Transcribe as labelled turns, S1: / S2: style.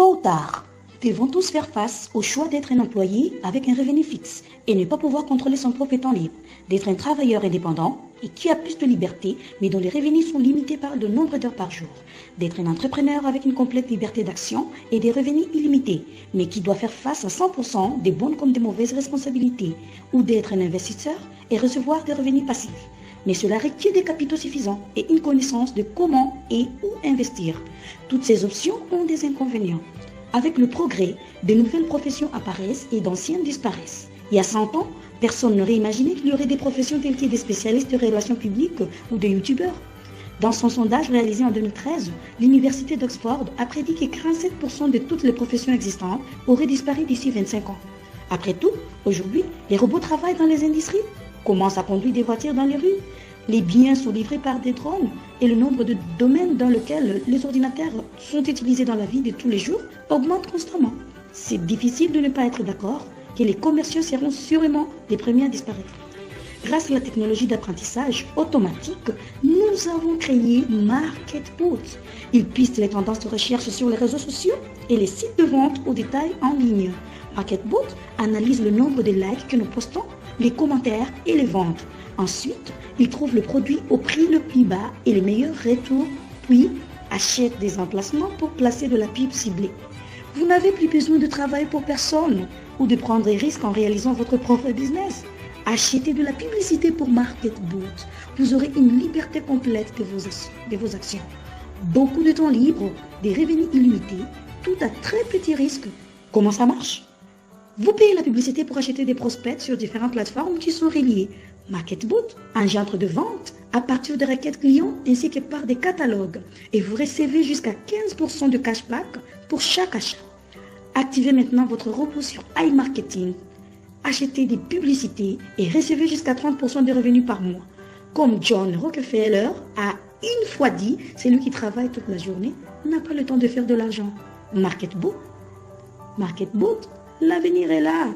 S1: Tôt ou tard, ils vont tous faire face au choix d'être un employé avec un revenu fixe et ne pas pouvoir contrôler son propre temps libre, d'être un travailleur indépendant et qui a plus de liberté mais dont les revenus sont limités par le nombre d'heures par jour, d'être un entrepreneur avec une complète liberté d'action et des revenus illimités mais qui doit faire face à 100% des bonnes comme des mauvaises responsabilités, ou d'être un investisseur et recevoir des revenus passifs. Mais cela requiert des capitaux suffisants et une connaissance de comment et où investir. Toutes ces options ont des inconvénients. Avec le progrès, de nouvelles professions apparaissent et d'anciennes disparaissent. Il y a 100 ans, personne n'aurait imaginé qu'il y aurait des professions telles que des spécialistes de relations publiques ou des youtubeurs. Dans son sondage réalisé en 2013, l'université d'Oxford a prédit que 47% de toutes les professions existantes auraient disparu d'ici 25 ans. Après tout, aujourd'hui, les robots travaillent dans les industries, commencent à conduire des voitures dans les rues, les biens sont livrés par des drones et le nombre de domaines dans lesquels les ordinateurs sont utilisés dans la vie de tous les jours augmente constamment. C'est difficile de ne pas être d'accord que les commerciaux seront sûrement les premiers à disparaître. Grâce à la technologie d'apprentissage automatique, nous avons créé MarketBoot. Il piste les tendances de recherche sur les réseaux sociaux et les sites de vente au détail en ligne. MarketBoot analyse le nombre de likes que nous postons, les commentaires et les ventes. Ensuite, il trouve le produit au prix le plus bas et les meilleurs retours, puis achète des emplacements pour placer de la pub ciblée. Vous n'avez plus besoin de travailler pour personne ou de prendre des risques en réalisant votre propre business. Achetez de la publicité pour MarketBoot. Vous aurez une liberté complète de vos actions. Beaucoup de temps libre, des revenus illimités, tout à très petit risque. Comment ça marche? Vous payez la publicité pour acheter des prospects sur différentes plateformes qui sont reliées. MarketBoot engendre de vente à partir de requêtes clients ainsi que par des catalogues et vous recevez jusqu'à 15% de cashback pour chaque achat. Activez maintenant votre robot sur iMarketing. Achetez des publicités et recevez jusqu'à 30% de revenus par mois. Comme John Rockefeller a une fois dit, celui qui travaille toute la journée n'a pas le temps de faire de l'argent. MarketBoot, l'avenir est là.